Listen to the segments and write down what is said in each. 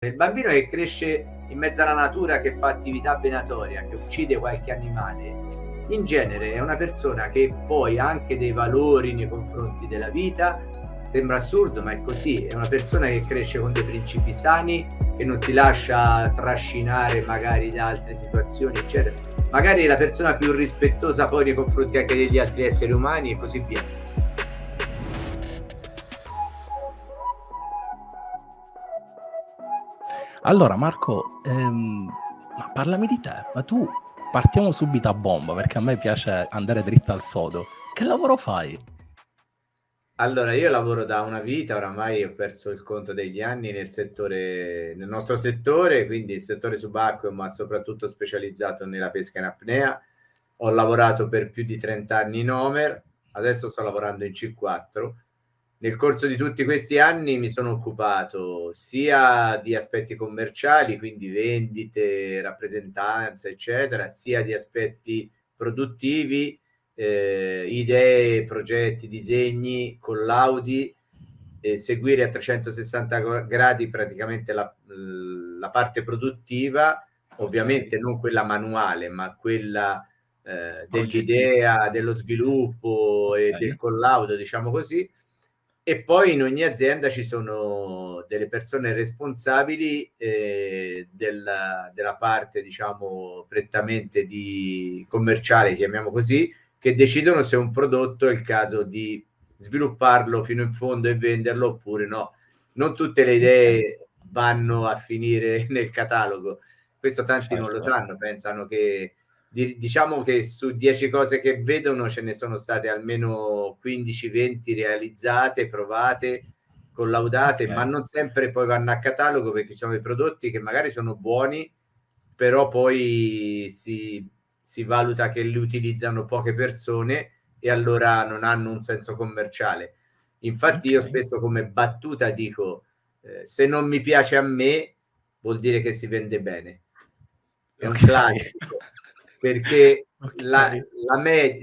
Il bambino che cresce in mezzo alla natura, che fa attività venatoria, che uccide qualche animale, in genere è una persona che poi ha anche dei valori nei confronti della vita. Sembra assurdo, ma è così. È una persona che cresce con dei principi sani, che non si lascia trascinare magari da altre situazioni, eccetera. Magari è la persona più rispettosa poi nei confronti anche degli altri esseri umani e così via. Allora Marco, ma parlami di te, ma tu partiamo subito a bomba perché a me piace andare dritto al sodo. Che lavoro fai? Allora, io lavoro da una vita, oramai ho perso il conto degli anni nel nostro settore, quindi il settore subacqueo, ma soprattutto specializzato nella pesca in apnea. Ho lavorato per più di 30 anni in Homer, adesso sto lavorando in C4. Nel corso di tutti questi anni mi sono occupato sia di aspetti commerciali, quindi vendite, rappresentanza, eccetera, sia di aspetti produttivi, idee, progetti, disegni, collaudi, seguire a 360 gradi praticamente la parte produttiva, ovviamente Ok, non quella manuale, ma quella progettiva. dell'idea, dello sviluppo Ok, e del collaudo, diciamo così. E poi in ogni azienda ci sono delle persone responsabili della parte, diciamo, prettamente di commerciale, chiamiamo così, che decidono se un prodotto è il caso di svilupparlo fino in fondo e venderlo oppure no. Non tutte le ok, idee vanno a finire nel catalogo. Questo tanti non lo certo. sanno, pensano che diciamo che su 10 cose che vedono ce ne sono state almeno 15-20 realizzate, provate, collaudate, ma Ok, non sempre poi vanno a catalogo perché ci sono dei prodotti che magari sono buoni, però poi si valuta che li utilizzano poche persone e allora non hanno un senso commerciale. Infatti ok, io spesso come battuta dico, se non mi piace a me vuol dire che si vende bene. È un ok, classico, perché ok,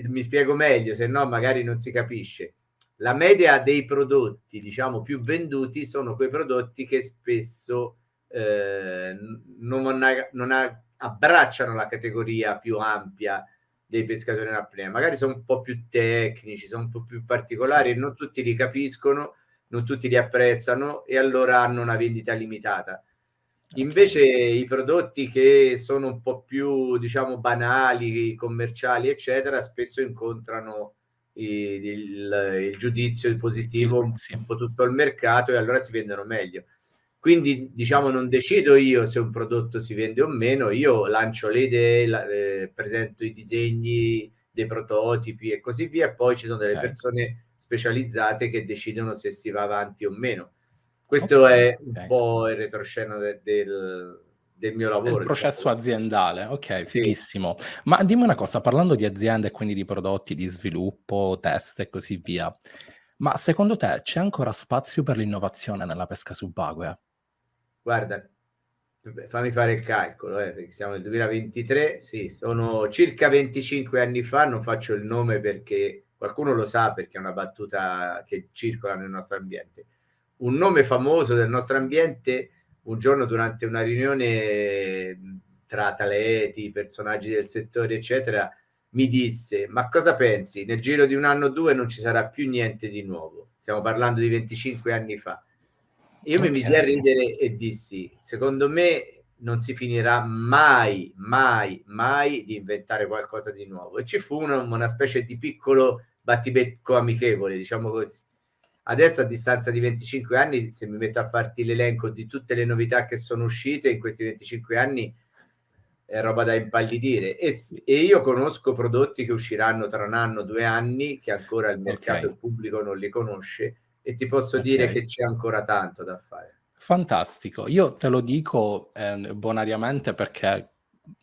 mi spiego meglio, se no magari non si capisce. La media dei prodotti, diciamo, più venduti sono quei prodotti che spesso abbracciano la categoria più ampia dei pescatori in apnea. Magari sono un po' più tecnici, sono un po' più particolari sì, e non tutti li capiscono, non tutti li apprezzano e allora hanno una vendita limitata. ok, Invece i prodotti che sono un po' più, diciamo, banali, commerciali, eccetera, spesso incontrano il giudizio positivo sì, un po' tutto il mercato e allora si vendono meglio. Quindi, diciamo, non decido io se un prodotto si vende o meno, io lancio le idee, presento i disegni dei prototipi e così via, e poi ci sono delle ok, persone specializzate che decidono se si va avanti o meno. ok, Questo è un ok. po' il retroscena del mio Del lavoro, diciamo processo così. aziendale, okay, Sì. fighissimo. Ma dimmi una cosa, parlando di aziende e quindi di prodotti, di sviluppo, test e così via, ma secondo te c'è ancora spazio per l'innovazione nella pesca subacquea? Guarda, fammi fare il calcolo, perché siamo nel 2023, sì, sono circa 25 anni fa, non faccio il nome perché qualcuno lo sa, perché è una battuta che circola nel nostro ambiente. Un nome famoso del nostro ambiente, un giorno durante una riunione tra atleti, personaggi del settore, eccetera, mi disse: "Ma cosa pensi? Nel giro di un anno o due non ci sarà più niente di nuovo." Stiamo parlando di 25 anni fa. Io mi misi a Okay, ridere e dissi: "Secondo me non si finirà mai, mai, mai di inventare qualcosa di nuovo." E ci fu una specie di piccolo battibecco amichevole, diciamo così. Adesso a distanza di 25 anni, se mi metto a farti l'elenco di tutte le novità che sono uscite in questi 25 anni, è roba da impallidire. E io conosco prodotti che usciranno tra un anno, 2 anni, che ancora il mercato e okay, il pubblico non li conosce, e ti posso dire che okay. c'è ancora tanto da fare. Fantastico. Io te lo dico, bonariamente perché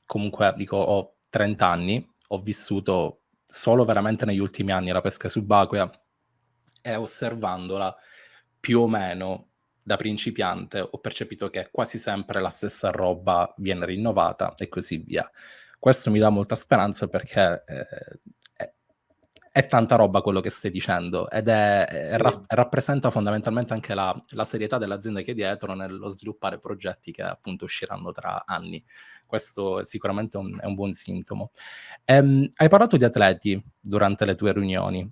comunque dico ho 30 anni, ho vissuto solo veramente negli ultimi anni la pesca subacquea e osservandola più o meno da principiante ho percepito che quasi sempre la stessa roba viene rinnovata e così via. Questo mi dà molta speranza perché, è è tanta roba quello che stai dicendo ed rappresenta fondamentalmente anche la serietà dell'azienda che è dietro nello sviluppare progetti che appunto usciranno tra anni. Questo è sicuramente è un buon sintomo. Hai parlato di atleti durante le tue riunioni.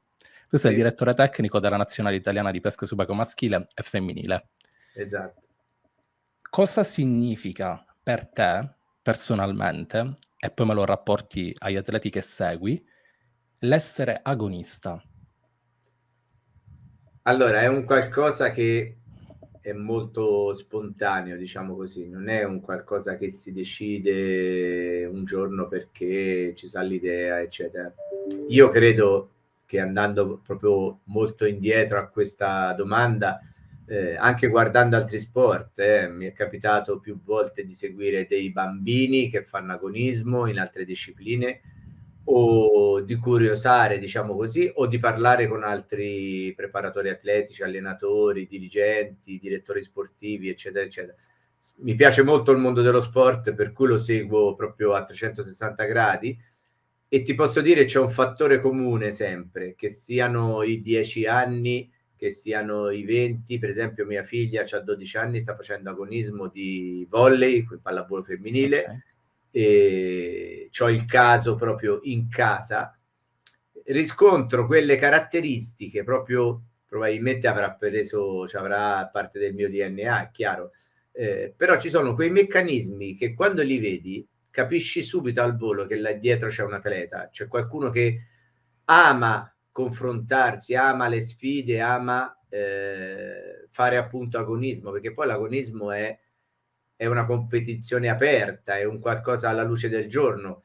Tu sei il Sì, direttore tecnico della Nazionale Italiana di Pesca Subacquea maschile e femminile. esatto. Cosa significa per te, personalmente, e poi me lo rapporti agli atleti che segui, l'essere agonista? Allora, è un qualcosa che è molto spontaneo, diciamo così, non è un qualcosa che si decide un giorno perché ci sa l'idea, eccetera. Io credo che, andando proprio molto indietro a questa domanda, anche guardando altri sport, mi è capitato più volte di seguire dei bambini che fanno agonismo in altre discipline, o di curiosare, diciamo così, o di parlare con altri preparatori atletici, allenatori, dirigenti, direttori sportivi, eccetera, eccetera. Mi piace molto il mondo dello sport, per cui lo seguo proprio a 360 gradi, e ti posso dire c'è un fattore comune sempre, che siano i 10 anni, che siano i 20. Per esempio mia figlia ha 12 anni, sta facendo agonismo di volley, pallavolo femminile, Okay. e c'ho il caso proprio in casa. Riscontro quelle caratteristiche, proprio probabilmente avrà preso, ci avrà parte del mio DNA, è chiaro, però ci sono quei meccanismi che quando li vedi capisci subito al volo che là dietro c'è un atleta, c'è qualcuno che ama confrontarsi, ama le sfide, ama fare appunto agonismo, perché poi l'agonismo è una competizione aperta, è un qualcosa alla luce del giorno.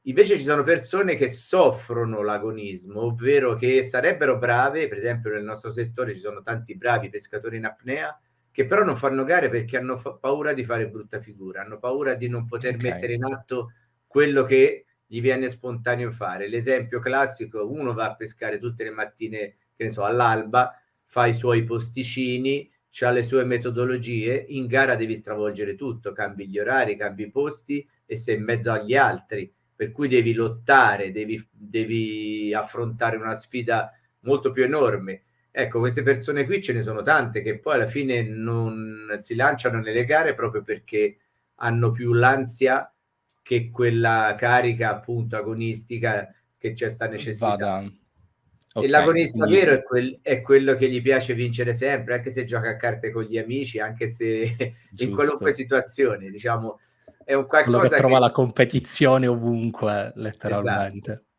Invece ci sono persone che soffrono l'agonismo, ovvero che sarebbero brave, per esempio nel nostro settore ci sono tanti bravi pescatori in apnea, che però non fanno gare perché hanno paura di fare brutta figura, hanno paura di non poter Okay. mettere in atto quello che gli viene spontaneo fare. L'esempio classico: uno va a pescare tutte le mattine, che ne so, all'alba, fa i suoi posticini, c'ha le sue metodologie, in gara devi stravolgere tutto, cambi gli orari, cambi i posti e sei in mezzo agli altri, per cui devi lottare, devi affrontare una sfida molto più enorme. Ecco, queste persone qui ce ne sono tante che poi alla fine non si lanciano nelle gare proprio perché hanno più l'ansia che quella carica appunto agonistica, che c'è sta necessità. Vada E okay, l'agonista quindi vero è quello che gli piace vincere sempre, anche se gioca a carte con gli amici, anche se in qualunque giusto. situazione, diciamo, è un Quello che qualcosa trova che... la competizione ovunque, Esatto. letteralmente. È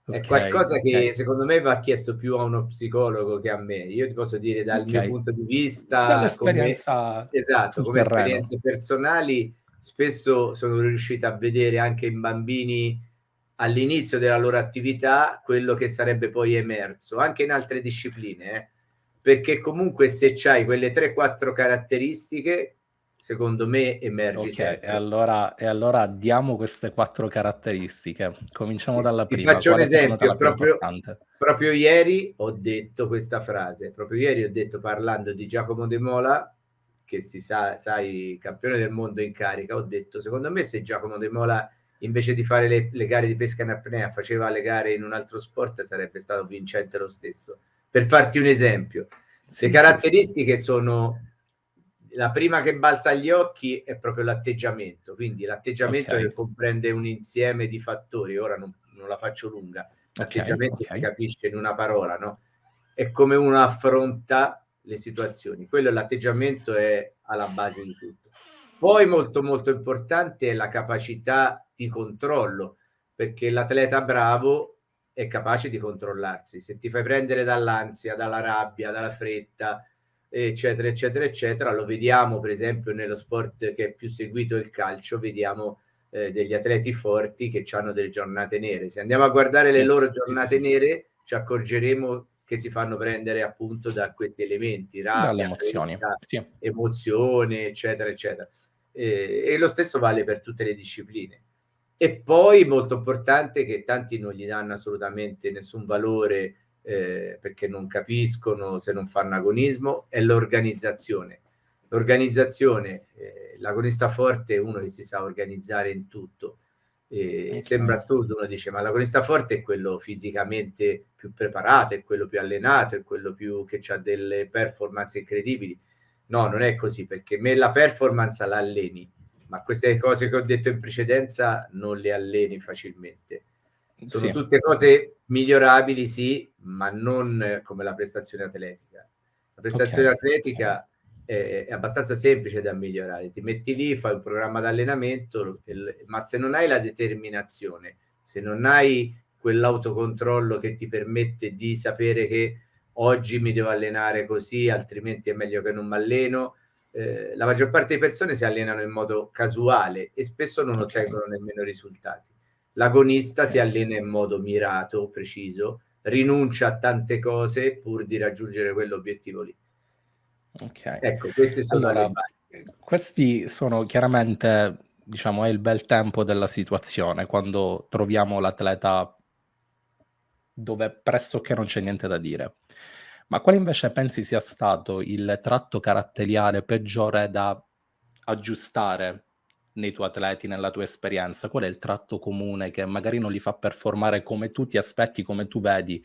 Okay, qualcosa che okay, secondo me va chiesto più a uno psicologo che a me. Io ti posso dire dal mio okay. punto di vista, come... Dall'esperienza Esatto, sul come terreno. esperienze personali, spesso sono riuscito a vedere anche in bambini, all'inizio della loro attività, quello che sarebbe poi emerso, anche in altre discipline, perché comunque se c'hai quelle 3-4 caratteristiche, secondo me emergi Okay, sempre. e allora diamo queste 4 caratteristiche. Cominciamo dalla Ti prima. faccio un Quale secondo te è esempio: la più proprio, importante? proprio ieri ho detto questa frase, proprio ieri ho detto, parlando di Giacomo De Mola, che si sa, sai, campione del mondo in carica, ho detto, secondo me se Giacomo De Mola invece di fare le gare di pesca in apnea faceva le gare in un altro sport, sarebbe stato vincente lo stesso. Per farti un esempio, le Sì, sì, sì. caratteristiche sono: la prima che balza agli occhi è proprio l'atteggiamento, quindi l'atteggiamento Okay, che comprende un insieme di fattori, ora non la faccio lunga, okay, l'atteggiamento si okay. capisce in una parola, no? È come uno affronta le situazioni, quello è l'atteggiamento, è alla base di tutto. Poi molto molto importante è la capacità di controllo, perché l'atleta bravo è capace di controllarsi. Se ti fai prendere dall'ansia, dalla rabbia, dalla fretta, eccetera, eccetera, eccetera, lo vediamo per esempio nello sport che è più seguito, il calcio, vediamo degli atleti forti che hanno delle giornate nere. Se andiamo a guardare le Sì, loro sì, sì, giornate sì. nere, ci accorgeremo che si fanno prendere appunto da questi elementi: Dalle rabbia, emozioni, fretta, sì. emozione, eccetera, eccetera. E lo stesso vale per tutte le discipline. E poi molto importante, che tanti non gli danno assolutamente nessun valore, perché non capiscono, se non fanno agonismo, è l'organizzazione. L'organizzazione, l'agonista forte è uno che si sa organizzare in tutto. Sembra Ok. assurdo, uno dice, ma l'agonista forte è quello fisicamente più preparato, è quello più allenato, è quello più che ha delle performance incredibili. No, non è così, perché me la performance la alleni, ma queste cose che ho detto in precedenza non le alleni facilmente. Sono Sì, tutte sì. cose migliorabili, sì, ma non come la prestazione atletica. La Ok, prestazione ok. atletica è abbastanza semplice da migliorare. Ti metti lì, fai un programma di allenamento, ma se non hai la determinazione, se non hai quell'autocontrollo che ti permette di sapere che oggi mi devo allenare così, altrimenti è meglio che non mi alleno. La maggior parte delle persone si allenano in modo casuale e spesso non Ok, ottengono nemmeno risultati. L'agonista si ok, allena in modo mirato, preciso, rinuncia a tante cose pur di raggiungere quell'obiettivo lì. ok. Ecco, queste sono le Allora, basi. questi sono chiaramente, diciamo, è il bel tempo della situazione, quando troviamo l'atleta dove pressoché non c'è niente da dire. Ma quale invece pensi sia stato il tratto caratteriale peggiore da aggiustare nei tuoi atleti, nella tua esperienza? Qual è il tratto comune che magari non li fa performare come tu ti aspetti, come tu vedi?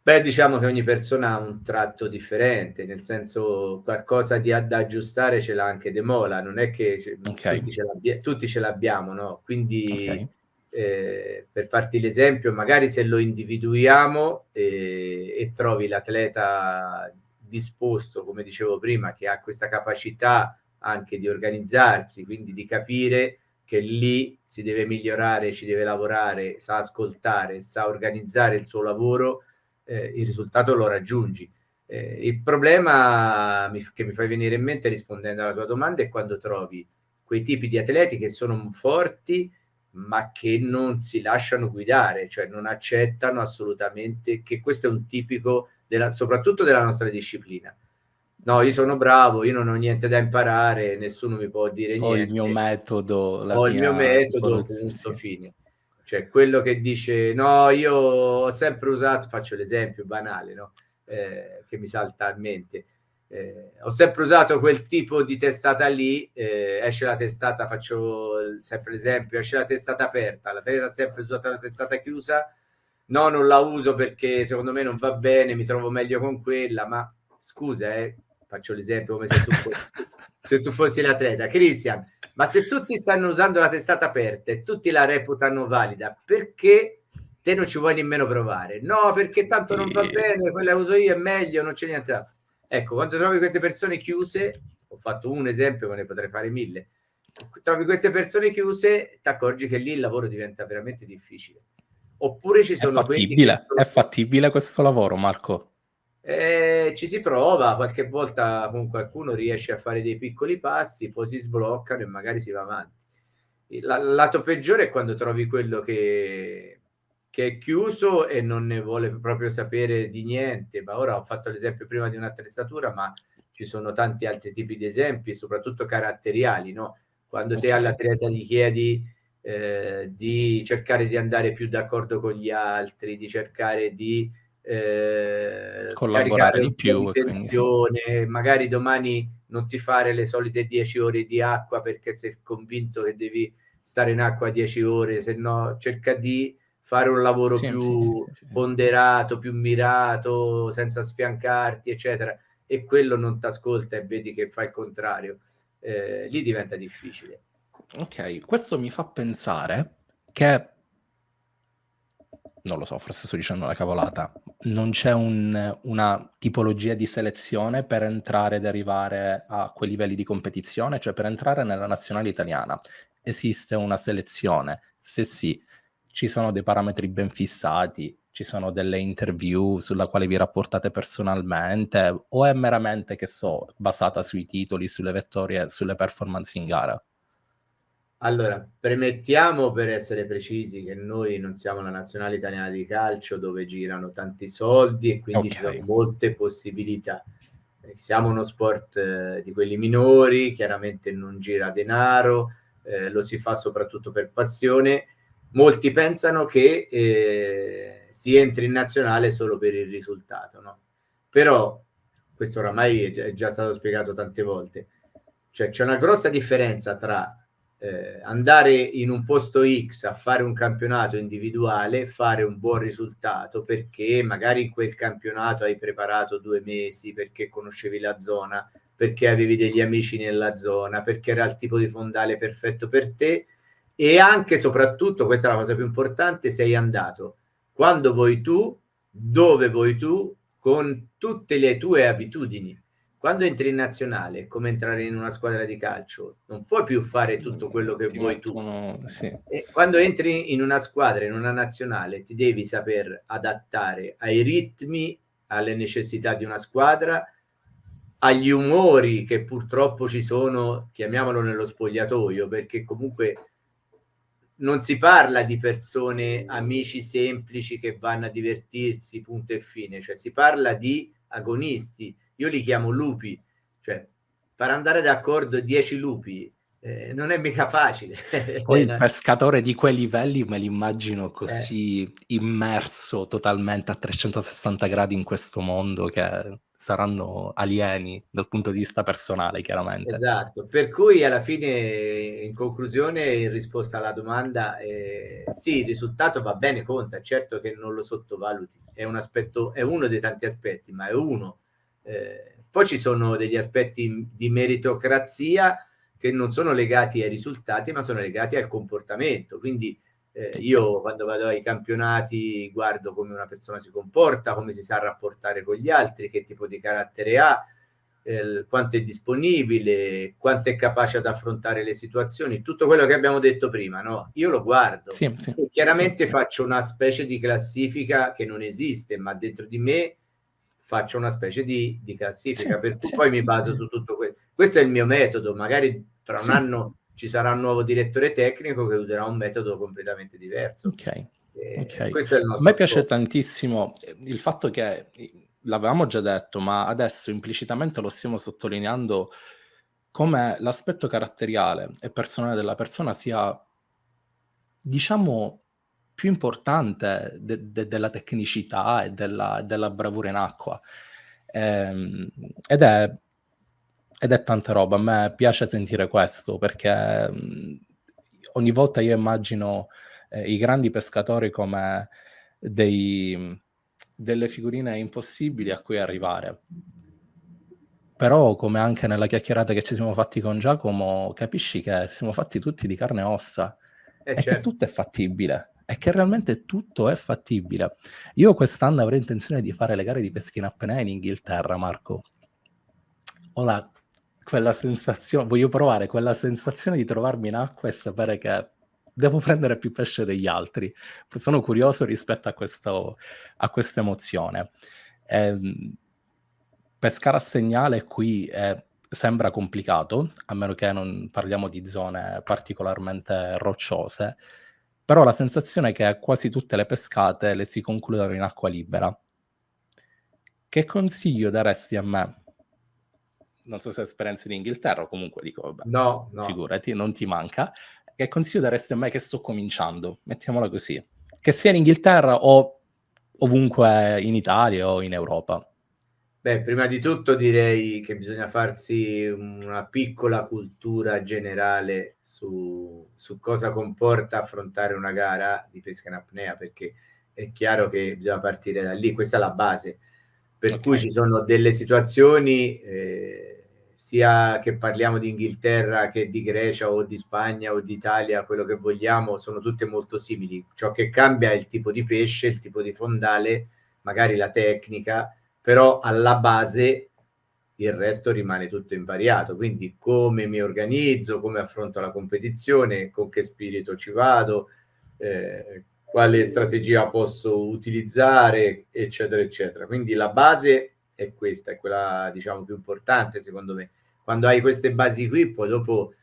Beh, diciamo che ogni persona ha un tratto differente, nel senso qualcosa da aggiustare ce l'ha anche De Mola, non è che Okay, tutti ce l'abbiamo, no? Quindi okay, per farti l'esempio, magari se lo individuiamo e trovi l'atleta disposto, come dicevo prima, che ha questa capacità anche di organizzarsi, quindi di capire che lì si deve migliorare, ci deve lavorare, sa ascoltare, sa organizzare il suo lavoro, il risultato lo raggiungi. Il problema che mi fai venire in mente rispondendo alla tua domanda è quando trovi quei tipi di atleti che sono forti ma che non si lasciano guidare, cioè non accettano assolutamente, che questo è un tipico soprattutto della nostra disciplina. No, io sono bravo, io non ho niente da imparare, nessuno mi può dire ho il mio niente, metodo, la ho il mio mia metodo, tipolo punto, sì. fine. Cioè quello che dice no, io ho sempre usato, faccio l'esempio banale, no? Che mi salta in mente. Ho sempre usato quel tipo di testata lì, esce la testata, faccio sempre l'esempio, esce la testata aperta, la testata ha sempre usato la testata chiusa, no, non la uso perché secondo me non va bene, mi trovo meglio con quella, ma scusa, faccio l'esempio come se tu fossi l'atleta. Christian, ma se tutti stanno usando la testata aperta e tutti la reputano valida, perché te non ci vuoi nemmeno provare? No, perché tanto non va Sì. bene, quella uso io è meglio, non c'è niente da... Ecco, quando trovi queste persone chiuse, ho fatto un esempio, ma ne potrei fare 1000, trovi queste persone chiuse, ti accorgi che lì il lavoro diventa veramente difficile. Oppure ci sono quelli che È sono... fattibile questo lavoro, Marco? Ci si prova, qualche volta con qualcuno riesce a fare dei piccoli passi, poi si sbloccano e magari si va avanti. Il lato peggiore è quando trovi quello che è chiuso e non ne vuole proprio sapere di niente. Ma ora ho fatto l'esempio prima di un'attrezzatura, ma ci sono tanti altri tipi di esempi, soprattutto caratteriali, no? Quando te Okay. all'atleta gli chiedi di cercare di andare più d'accordo con gli altri, di cercare di Collaborare scaricare di un po' più di e quindi sì. tensione, magari domani non ti fare le solite 10 ore di acqua perché sei convinto che devi stare in acqua 10 ore, se no cerca di fare un lavoro Sì, sì, sì, più sì. ponderato, più mirato, senza sfiancarti, eccetera, e quello non ti ascolta e vedi che fa il contrario. Lì diventa difficile. Okay, questo mi fa pensare che non lo so, forse sto dicendo una cavolata, non c'è una tipologia di selezione per entrare ed arrivare a quei livelli di competizione? Cioè per entrare nella nazionale italiana esiste una selezione? Se sì, ci sono dei parametri ben fissati, ci sono delle interview sulla quale vi rapportate personalmente o è meramente, che so, basata sui titoli, sulle vittorie, sulle performance in gara? Allora, premettiamo per essere precisi che noi non siamo la nazionale italiana di calcio dove girano tanti soldi e quindi ci sono Okay, molte possibilità. Siamo uno sport di quelli minori, chiaramente non gira denaro, lo si fa soprattutto per passione. Molti pensano che si entri in nazionale solo per il risultato, no? Però, questo oramai è già stato spiegato tante volte, cioè c'è una grossa differenza tra andare in un posto X a fare un campionato individuale, fare un buon risultato perché magari in quel campionato hai preparato 2 mesi, perché conoscevi la zona, perché avevi degli amici nella zona, perché era il tipo di fondale perfetto per te, e anche soprattutto, questa è la cosa più importante, sei andato quando vuoi tu, dove vuoi tu, con tutte le tue abitudini. Quando entri in nazionale è come entrare in una squadra di calcio, non puoi più fare tutto quello che Ti vuoi tu. mettono, sì. E quando entri in una squadra, in una nazionale, ti devi saper adattare ai ritmi, alle necessità di una squadra, agli umori che purtroppo ci sono, chiamiamolo nello spogliatoio, perché comunque non si parla di persone, amici semplici che vanno a divertirsi, punto e fine, cioè si parla di agonisti. Io li chiamo lupi, cioè far andare d'accordo 10 lupi non è mica facile. Poi il pescatore di quei livelli me l'immagino Eh. così immerso totalmente a 360 gradi in questo mondo che saranno alieni dal punto di vista personale, chiaramente. Esatto, per cui alla fine, in conclusione, in risposta alla domanda, sì, il risultato va bene, conta, certo che non lo sottovaluti, è un aspetto, è uno dei tanti aspetti, ma è uno. Poi ci sono degli aspetti di meritocrazia che non sono legati ai risultati, ma sono legati al comportamento. Quindi io quando vado ai campionati guardo come una persona si comporta, come si sa rapportare con gli altri, che tipo di carattere ha, quanto è disponibile, quanto è capace ad affrontare le situazioni, tutto quello che abbiamo detto prima, no? Io lo guardo. Sì, sì, E chiaramente faccio una specie di classifica che non esiste, ma dentro di me faccio una specie di sì, classifica, per cui sì, poi mi sì, baso su tutto questo. Questo è il mio metodo, magari tra un sì. anno ci sarà un nuovo direttore tecnico che userà un metodo completamente diverso. Ok, ok. Questo è il A me nostro piace scopo. tantissimo il fatto che, l'avevamo già detto, ma adesso implicitamente lo stiamo sottolineando, come l'aspetto caratteriale e personale della persona sia, diciamo, più importante della tecnicità e della bravura in acqua. Ehm, ed è ed è tanta roba. A me piace sentire questo perché, ogni volta io immagino, i grandi pescatori come delle figurine impossibili a cui arrivare. Però, come anche nella chiacchierata che ci siamo fatti con Giacomo, capisci che siamo fatti tutti di carne e ossa e che Certo. tutto è fattibile e che realmente tutto è fattibile. Io quest'anno avrei intenzione di fare le gare di pesca in apnea in Inghilterra, Marco. Ora, voglio provare quella sensazione di trovarmi in acqua e sapere che devo prendere più pesce degli altri. Sono curioso rispetto a questa emozione. Ehm, pescare a segnale qui sembra complicato, a meno che non parliamo di zone particolarmente rocciose, però la sensazione è che quasi tutte le pescate le si concludono in acqua libera. Che consiglio daresti a me? Non so se hai esperienze in Inghilterra o comunque dico, vabbè, No, no. figurati, non ti manca. Che consiglio daresti a me che sto cominciando? Mettiamola così. Che sia in Inghilterra o ovunque in Italia o in Europa. Beh, prima di tutto direi che bisogna farsi una piccola cultura generale su cosa comporta affrontare una gara di pesca in apnea, perché è chiaro che bisogna partire da lì, questa è la base. Per cui Okay. ci sono delle situazioni, sia che parliamo di Inghilterra che di Grecia o di Spagna o di Italia, quello che vogliamo, sono tutte molto simili. Ciò che cambia è il tipo di pesce, il tipo di fondale, magari la tecnica, però alla base il resto rimane tutto invariato. Quindi come mi organizzo, come affronto la competizione, con che spirito ci vado, quale strategia posso utilizzare, eccetera, eccetera. Quindi la base è questa, è quella diciamo più importante secondo me. Quando hai queste basi qui, poi dopo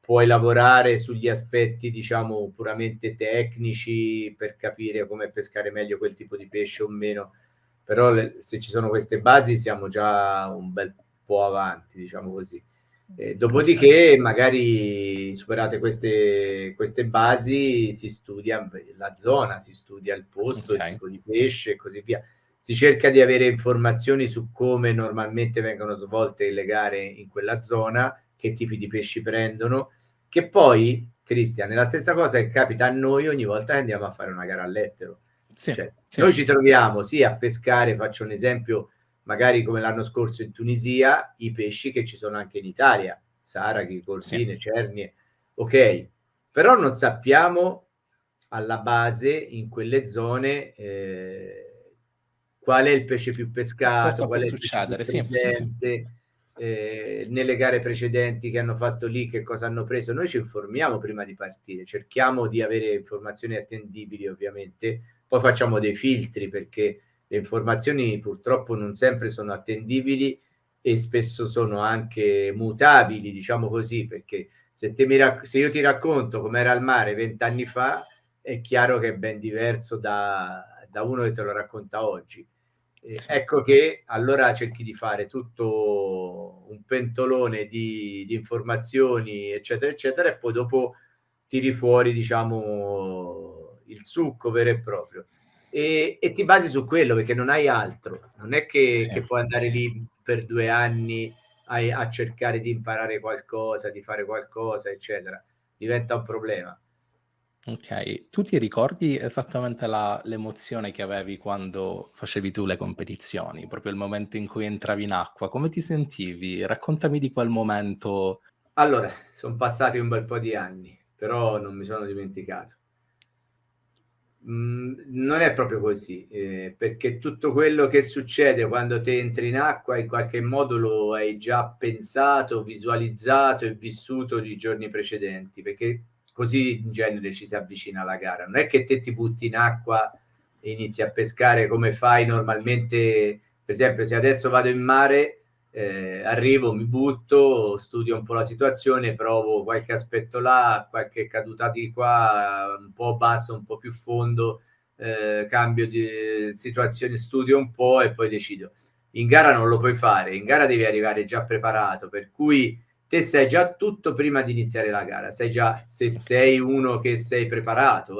puoi lavorare sugli aspetti diciamo puramente tecnici per capire come pescare meglio quel tipo di pesce o meno, però se ci sono queste basi siamo già un bel po' avanti, diciamo così. Okay, Dopodiché magari superate queste basi si studia la zona, si studia il posto, il okay. tipo di pesce e così via. Si cerca di avere informazioni su come normalmente vengono svolte le gare in quella zona, che tipi di pesci prendono, Che poi, Cristian, è la stessa cosa che capita a noi ogni volta che andiamo a fare una gara all'estero. Sì, Cioè, sì, noi ci troviamo sì a pescare, faccio un esempio, magari come l'anno scorso in Tunisia, i pesci che ci sono anche in Italia, saraghi, sì. corvine, cernie, ok, però non sappiamo alla base in quelle zone qual è il pesce più pescato, Cosa può qual è il pesce più succedere? Sì, sì, sì. presente, nelle gare precedenti che hanno fatto lì, che cosa hanno preso. Noi ci informiamo prima di partire, cerchiamo di avere informazioni attendibili ovviamente, poi facciamo dei filtri perché le informazioni purtroppo non sempre sono attendibili e spesso sono anche mutabili, diciamo così, perché se io ti racconto com'era il mare 20 anni fa, è chiaro che è ben diverso da uno che te lo racconta oggi. Sì. Ecco che allora cerchi di fare tutto un pentolone di informazioni, eccetera, eccetera, e poi dopo tiri fuori, diciamo, il succo vero e proprio. E ti basi su quello perché non hai altro. Non è Sì. che puoi andare lì per 2 anni a cercare di imparare qualcosa, di fare qualcosa, eccetera. Diventa un problema. Okay. Tu ti ricordi esattamente l'emozione che avevi quando facevi tu le competizioni? Proprio il momento in cui entravi in acqua, come ti sentivi? Raccontami di quel momento. Allora, son passati un bel po' di anni, però non mi sono dimenticato. Non è proprio così, perché tutto quello che succede quando te entri in acqua in qualche modo lo hai già pensato, visualizzato e vissuto i giorni precedenti, perché così in genere ci si avvicina alla gara. Non è che te ti butti in acqua e inizi a pescare come fai normalmente. Per esempio, se adesso vado in mare, arrivo, mi butto, studio un po' la situazione, provo qualche aspetto là, qualche caduta di qua, un po' basso, un po' più fondo, cambio di situazione, studio un po' e poi decido. In gara non lo puoi fare, in gara devi arrivare già preparato, per cui te sai già tutto prima di iniziare la gara, sai già se sei uno che sei preparato,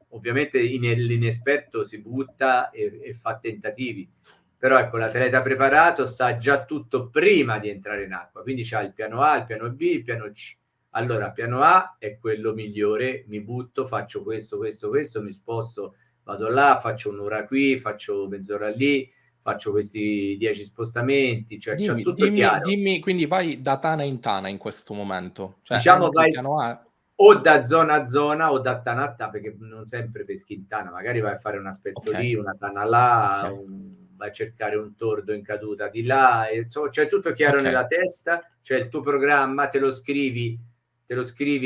ovviamente l'inesperto si butta e fa tentativi, però ecco l'atleta preparato sa già tutto prima di entrare in acqua, quindi c'ha il piano A, il piano B, il piano C. Allora, piano A è quello migliore, mi butto, faccio questo, questo, questo, mi sposto, vado là, faccio un'ora qui, faccio mezz'ora lì, faccio questi 10 spostamenti, cioè c'ho Dimmi tutto dimmi chiaro. dimmi quindi vai da tana in tana in questo momento. Cioè Diciamo entri vai piano A. o da zona a zona o da tana a tana, perché non sempre peschi in tana, magari vai a fare un aspetto lì, Okay, una tana là, okay, vai a cercare un tordo in caduta di là, e insomma c'è tutto chiaro okay, nella testa, c'è il tuo programma, te lo scrivi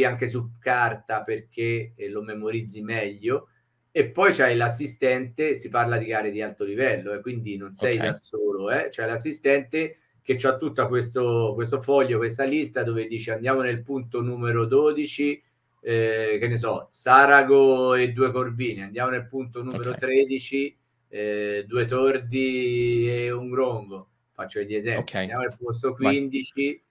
anche su carta perché lo memorizzi meglio, e poi c'hai l'assistente, si parla di gare di alto livello, quindi non sei da okay, solo, c'è l'assistente che c'ha tutto questo foglio, questa lista dove dice andiamo nel punto numero 12, che ne so, Sarago e 2 corvine, andiamo nel punto numero okay, 13, 2 tordi e un grongo, faccio degli esempi, okay. andiamo nel posto Vai. 15,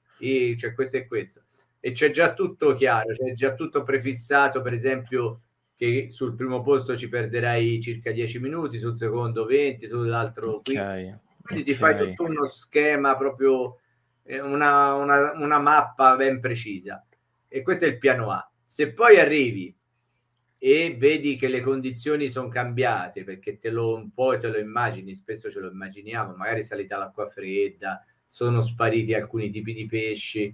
c'è questo e questo. E c'è già tutto chiaro, c'è già tutto prefissato, per esempio che sul primo posto ci perderai circa 10 minuti, sul secondo 20, sull'altro qui. Okay, Quindi ti fai okay, tutto uno schema proprio, una mappa ben precisa. E questo è il piano A. Se poi arrivi e vedi che le condizioni son cambiate, perché un po' te lo immagini, spesso ce lo immaginiamo, magari è salita l'acqua fredda, sono spariti alcuni tipi di pesci,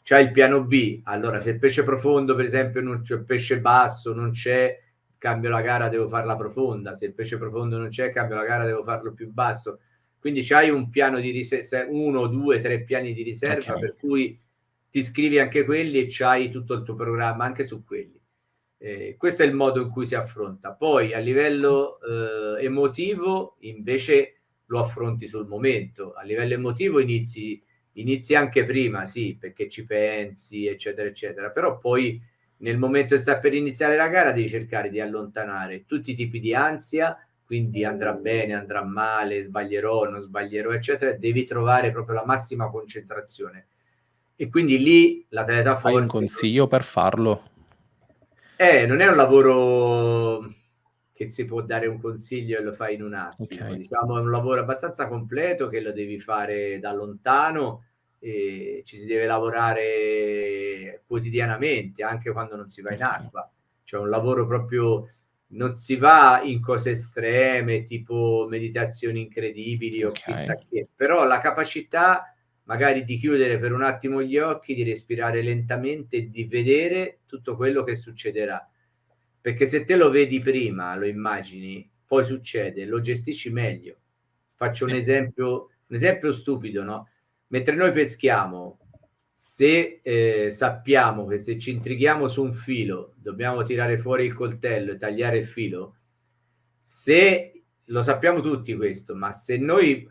c'hai il piano B, allora se il pesce profondo per esempio non c'è, pesce basso non c'è, cambio la gara, devo farla profonda, se il pesce profondo non c'è, cambio la gara, devo farlo più basso. Quindi c'hai un piano di riserva, 1, 2, 3 piani di riserva, okay. per cui ti scrivi anche quelli e c'hai tutto il tuo programma anche su quelli. Questo è il modo in cui si affronta. Poi a livello emotivo invece lo affronti sul momento. A livello emotivo inizi anche prima, sì, perché ci pensi, eccetera, eccetera. Però poi nel momento che sta per iniziare la gara devi cercare di allontanare tutti i tipi di ansia, quindi andrà bene, andrà male, sbaglierò, non sbaglierò, eccetera. Devi trovare proprio la massima concentrazione. E quindi lì l'atleta Hai un forte consiglio per farlo? non è un lavoro che si può dare un consiglio e lo fai in un attimo. Okay, Diciamo è un lavoro abbastanza completo che lo devi fare da lontano, ci si deve lavorare quotidianamente, anche quando non si va in Ok. acqua. C'è un lavoro proprio, non si va in cose estreme, tipo meditazioni incredibili o Ok. chissà che, però la capacità magari di chiudere per un attimo gli occhi, di respirare lentamente e di vedere tutto quello che succederà. Perché se te lo vedi prima, lo immagini, poi succede, lo gestisci meglio. Faccio Sì, un esempio stupido, no? Mentre noi peschiamo, se sappiamo che se ci intrighiamo su un filo dobbiamo tirare fuori il coltello e tagliare il filo, se lo sappiamo tutti questo, ma se noi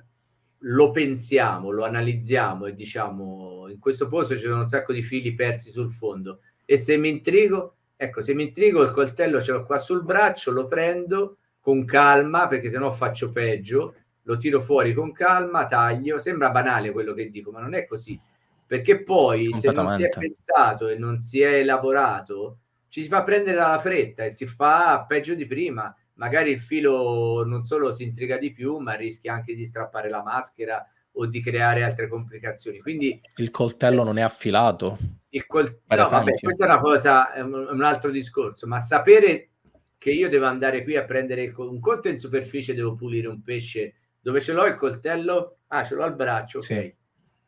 lo pensiamo, lo analizziamo e diciamo in questo posto ci sono un sacco di fili persi sul fondo e se mi intrigo, ecco, se mi intrigo il coltello ce l'ho qua sul braccio, lo prendo con calma perché sennò faccio peggio, lo tiro fuori con calma, taglio, sembra banale quello che dico, ma non è così, perché poi se non si è completamente. pensato e non si è elaborato, ci si fa prendere dalla fretta e si fa peggio di prima. Magari il filo non solo si intriga di più, ma rischia anche di strappare la maschera o di creare altre complicazioni. Quindi Il coltello non è affilato, per no, vabbè, esempio. questa è una cosa, è un altro discorso, ma sapere che io devo andare qui a prendere un conto in superficie, devo pulire un pesce, dove ce l'ho il coltello? Ah, ce l'ho al braccio, Sì, ok.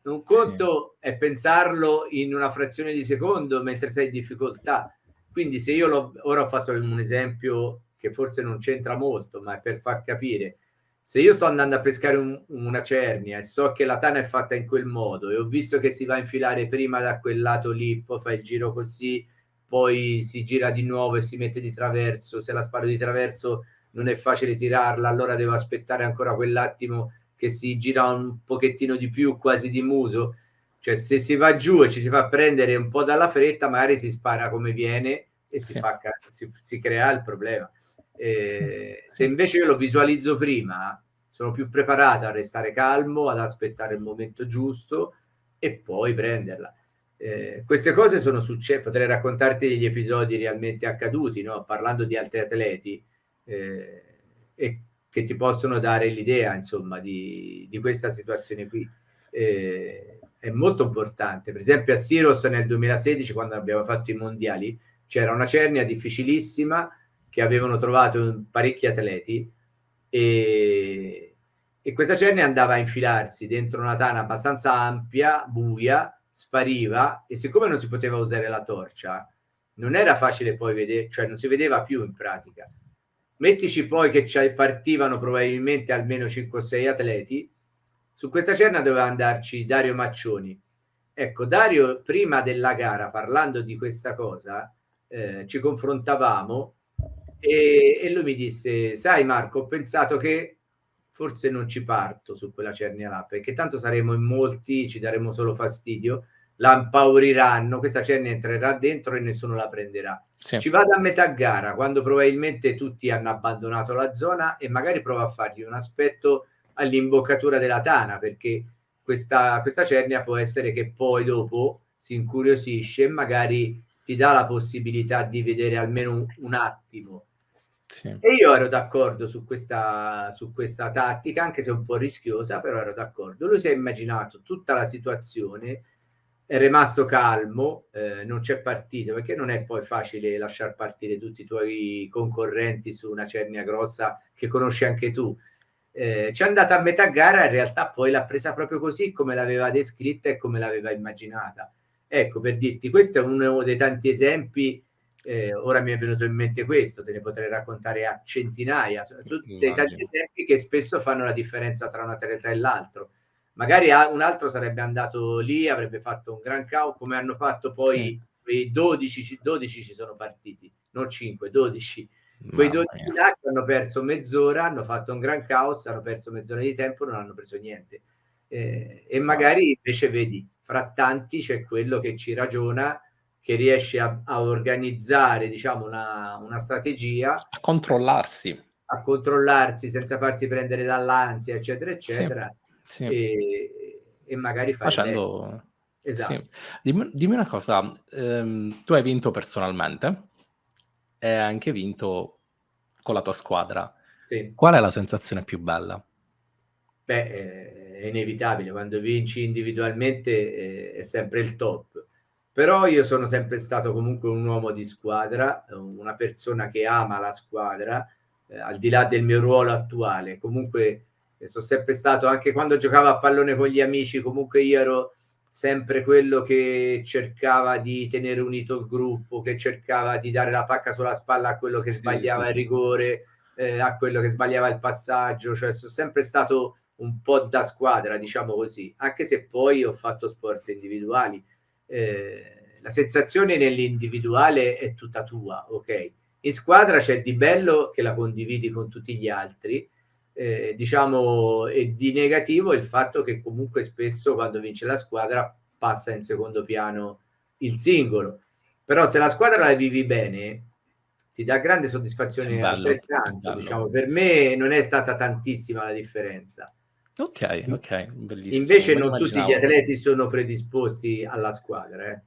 Un sì, conto è pensarlo in una frazione di secondo mentre sei in difficoltà. Quindi se io ora ho fatto un esempio che forse non c'entra molto, ma è per far capire. Se io sto andando a pescare una cernia e so che la tana è fatta in quel modo e ho visto che si va a infilare prima da quel lato lì, poi fa il giro così, poi si gira di nuovo e si mette di traverso, se la sparo di traverso non è facile tirarla, allora devo aspettare ancora quell'attimo che si gira un pochettino di più, quasi di muso. Cioè se si va giù e ci si fa prendere un po' dalla fretta, magari si spara come viene e sì, si crea il problema. sì, Se sì, invece io lo visualizzo prima, sono più preparato a restare calmo, ad aspettare il momento giusto e poi prenderla. Queste cose sono successe, potrei raccontarti degli episodi realmente accaduti, no? Parlando di altri atleti, e che ti possono dare l'idea, insomma, di questa situazione qui. È molto importante. Per esempio a Siros nel 2016, quando abbiamo fatto i mondiali, c'era una cernia difficilissima che avevano trovato parecchi atleti e questa cernia andava a infilarsi dentro una tana abbastanza ampia, buia, spariva e siccome non si poteva usare la torcia, non era facile poi vedere, cioè non si vedeva più in pratica. Mettici poi che partivano probabilmente almeno 5-6 atleti, su questa cerna doveva andarci Dario Maccioni. Ecco, Dario prima della gara, parlando di questa cosa, ci confrontavamo e lui mi disse, sai Marco, ho pensato che forse non ci parto su quella cernia là, perché tanto saremo in molti, ci daremo solo fastidio, la impauriranno, questa cernia entrerà dentro e nessuno la prenderà. sì, Ci vado a metà gara, quando probabilmente tutti hanno abbandonato la zona e magari provo a fargli un aspetto all'imboccatura della tana, perché questa cernia può essere che poi dopo si incuriosisce e magari ti dà la possibilità di vedere almeno un attimo. sì. E io ero d'accordo su questa tattica, anche se un po' rischiosa, però ero d'accordo. Lui si è immaginato tutta la situazione, è rimasto calmo, non c'è partito, perché non è poi facile lasciar partire tutti i tuoi concorrenti su una cernia grossa che conosci anche tu. C'è andata a metà gara, in realtà poi l'ha presa proprio così come l'aveva descritta e come l'aveva immaginata. Ecco, per dirti, questo è uno dei tanti esempi. Ora mi è venuto in mente questo, te ne potrei raccontare a centinaia, dei tanti Immagino. esempi che spesso fanno la differenza tra un atleta e l'altro. Magari un altro sarebbe andato lì, avrebbe fatto un gran caos, come hanno fatto Sì, poi quei 12 ci sono partiti, non 5, 12. Quei mamma 12 mia. là ci hanno perso mezz'ora, hanno fatto un gran caos, hanno perso mezz'ora di tempo, non hanno preso niente. E Guarda, magari invece vedi, fra tanti c'è quello che ci ragiona, che riesce a organizzare, diciamo, una strategia, a controllarsi. a controllarsi senza farsi prendere dall'ansia, eccetera, Sì, eccetera, sì, e magari fare bene. facendo sì. Esatto, Dimmi una cosa, tu hai vinto personalmente e hai anche vinto con la tua squadra. sì. Qual è la sensazione più bella? Beh, è inevitabile, quando vinci individualmente è sempre il top. Però io sono sempre stato comunque un uomo di squadra, una persona che ama la squadra, al di là del mio ruolo attuale. Comunque sono sempre stato, anche quando giocavo a pallone con gli amici, comunque io ero sempre quello che cercava di tenere unito il gruppo, che cercava di dare la pacca sulla spalla a quello che Sì, sì, sbagliava il sì. rigore, a quello che sbagliava il passaggio, cioè sono sempre stato un po' da squadra, diciamo così, anche se poi ho fatto sport individuali. La sensazione nell'individuale è tutta tua, ok? In squadra c'è di bello che la condividi con tutti gli altri, diciamo, e di negativo il fatto che comunque spesso quando vince la squadra passa in secondo piano il singolo. Però se la squadra la vivi bene, ti dà grande È soddisfazione bello, è altrettanto, bello. diciamo. Per me non è stata tantissima la differenza. Ok, ok, bellissimo, Invece me lo non tutti gli immaginavo atleti sono predisposti alla squadra, eh.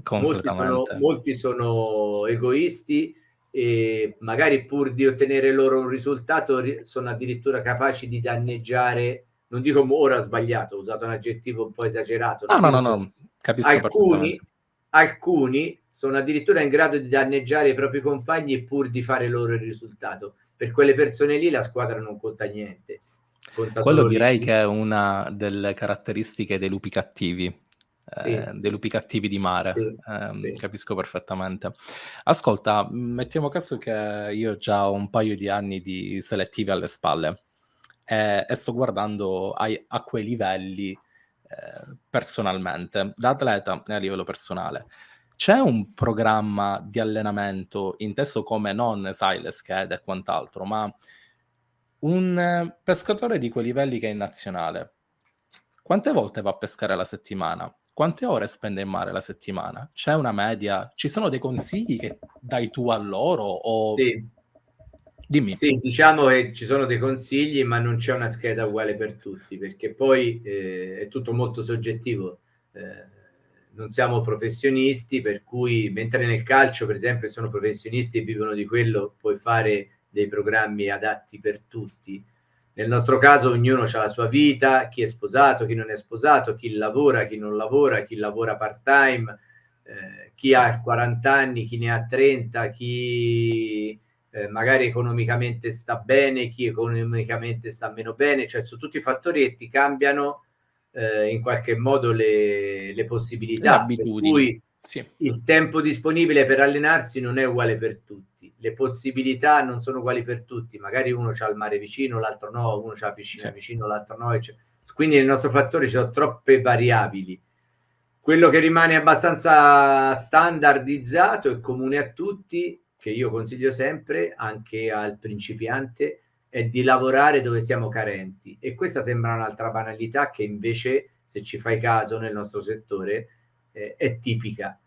completamente. Molti sono egoisti e magari pur di ottenere loro un risultato sono addirittura capaci di danneggiare, non dico ora ho sbagliato, ho usato un aggettivo un po' esagerato, No, non no, dico no, no, capisco alcuni, perfettamente. alcuni sono addirittura in grado di danneggiare i propri compagni pur di fare loro il risultato. Per quelle persone lì la squadra non conta niente, conta Quello solo direi che è l'individuo. una delle caratteristiche Sì, dei lupi cattivi di mare, sì, sì. capisco perfettamente. Ascolta, mettiamo caso che io già ho un paio di anni di selettive alle spalle, e sto guardando a quei livelli, personalmente, da atleta e a livello personale. C'è un programma di allenamento, inteso come non, sai, le schede e quant'altro, ma un pescatore di quei livelli che è in nazionale, quante volte va a pescare alla settimana? Quante ore spende in mare la settimana? C'è una media? Ci sono dei consigli che dai tu a loro o Sì, dimmi. sì, diciamo che ci sono dei consigli, ma non c'è una scheda uguale per tutti, perché poi è tutto molto soggettivo. Non siamo professionisti, per cui mentre nel calcio, per esempio, sono professionisti e vivono di quello, puoi fare dei programmi adatti per tutti. Nel nostro caso ognuno ha la sua vita, chi è sposato, chi non è sposato, chi lavora, chi lavora part-time, chi Sì, ha 40 anni, chi ne ha 30, chi magari economicamente sta bene, chi economicamente sta meno bene, cioè su tutti i fattori che ti cambiano in qualche modo le le possibilità, per abitudini. cui Sì, il tempo disponibile per allenarsi non è uguale per tutti, le possibilità non sono uguali per tutti, magari uno ha il mare vicino, l'altro no, uno ha la piscina sì, vicino, l'altro no, quindi nel sì, nostro fattore ci sono troppe variabili. Quello che rimane abbastanza standardizzato e comune a tutti, che io consiglio sempre anche al principiante, è di lavorare dove siamo carenti. E questa sembra un'altra banalità che invece, se ci fai caso nel nostro settore, è tipica.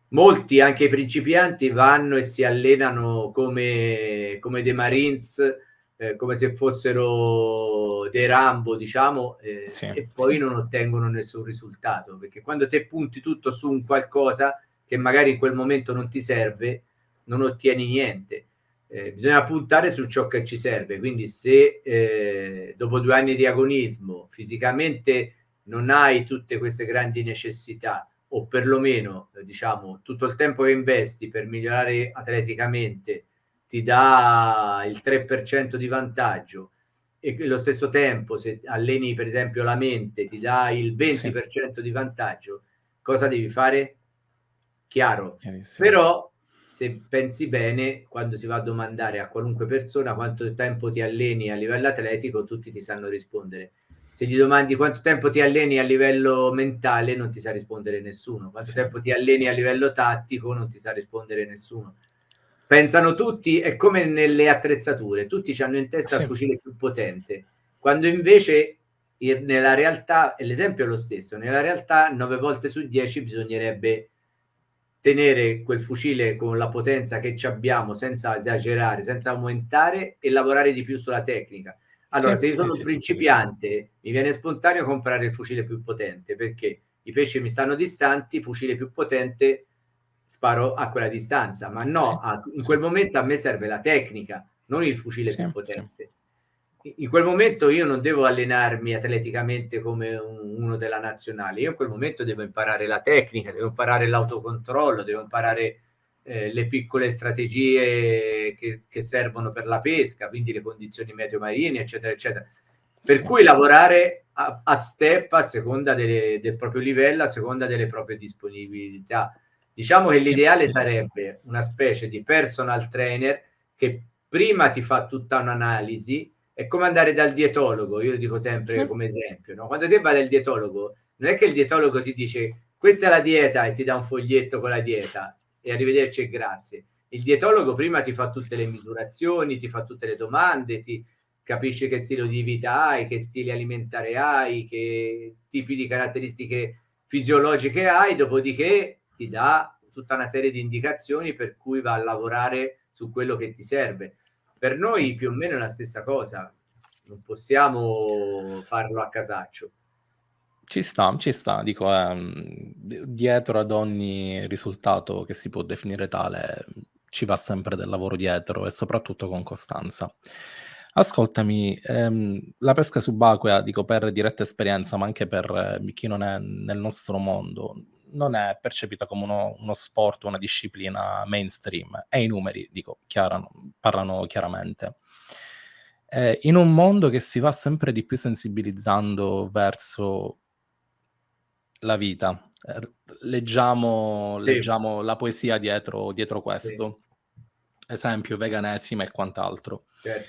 Molti, anche i principianti, vanno e si allenano come dei Marines, come se fossero dei Rambo, diciamo, sì, e sì, poi non ottengono nessun risultato, perché quando te punti tutto su un qualcosa che magari in quel momento non ti serve, non ottieni niente. Bisogna puntare su ciò che ci serve, quindi se dopo 2 anni di agonismo fisicamente non hai tutte queste grandi necessità, o perlomeno diciamo tutto il tempo che investi per migliorare atleticamente ti dà il 3% di vantaggio e allo stesso tempo se alleni per esempio la mente ti dà il sì, 20% di vantaggio, cosa devi fare? Chiaro. chiarissimo. Però se pensi bene, quando si va a domandare a qualunque persona quanto tempo ti alleni a livello atletico, tutti ti sanno rispondere. Se gli domandi quanto tempo ti alleni a livello mentale, non ti sa rispondere nessuno. Quanto Sì, tempo ti alleni sì, a livello tattico, non ti sa rispondere nessuno. Pensano tutti, è come nelle attrezzature, tutti hanno in testa il sì, fucile più potente, quando invece nella realtà, e l'esempio è lo stesso, nella realtà 9 volte su 10 bisognerebbe tenere quel fucile con la potenza che ci abbiamo senza esagerare, senza aumentare e lavorare di più sulla tecnica. Allora, sì, se io sì, sono un sì, sì, capisco. principiante, mi viene spontaneo comprare il fucile più potente perché i pesci mi stanno distanti, fucile più potente, sparo a quella distanza, ma Sì, no, in sì, quel momento a me serve la tecnica, non il fucile sì, più sì. potente. in quel momento io non devo allenarmi atleticamente come uno della nazionale, io in quel momento devo imparare la tecnica, devo imparare l'autocontrollo, devo imparare le piccole strategie che servono per la pesca, quindi le condizioni meteo marine, eccetera, eccetera. Per Sì, cui lavorare a step a seconda del proprio livello, a seconda delle proprie disponibilità. Diciamo che sì, l'ideale sì, sì, sarebbe una specie di personal trainer che prima ti fa tutta un'analisi. È come andare dal dietologo, io lo dico sempre sì, come esempio, no? Quando te vai dal dietologo, non è che il dietologo ti dice questa è la dieta e ti dà un foglietto con la dieta e arrivederci e grazie. Il dietologo prima ti fa tutte le misurazioni, ti fa tutte le domande, ti capisce che stile di vita hai, che stile alimentare hai, che tipi di caratteristiche fisiologiche hai, dopodiché ti dà tutta una serie di indicazioni per cui va a lavorare su quello che ti serve. Per sì. noi più o meno è la stessa cosa, non possiamo farlo a casaccio. Ci sta, dico, dietro ad ogni risultato che si può definire tale, ci va sempre del lavoro dietro e soprattutto con costanza. Ascoltami, la pesca subacquea, dico per diretta esperienza, ma anche per chi non è nel nostro mondo, non è percepita come uno sport, una disciplina mainstream e i numeri, dico, parlano chiaramente. In un mondo che si va sempre di più sensibilizzando verso la vita. Sì, Leggiamo la poesia dietro sì, questo. Esempio, veganesima e quant'altro. certo.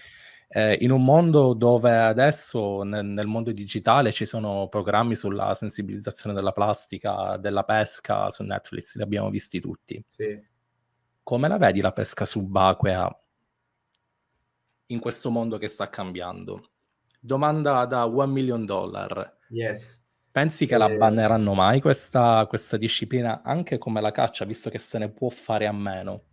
In un mondo dove adesso nel mondo digitale ci sono programmi sulla sensibilizzazione della plastica, della pesca su Netflix, li abbiamo visti tutti. Sì. Come la vedi la pesca subacquea in questo mondo che sta cambiando? Domanda da $1.000.000. Yes. Pensi che la Eh, banneranno mai questa disciplina, anche come la caccia, visto che se ne può fare a meno?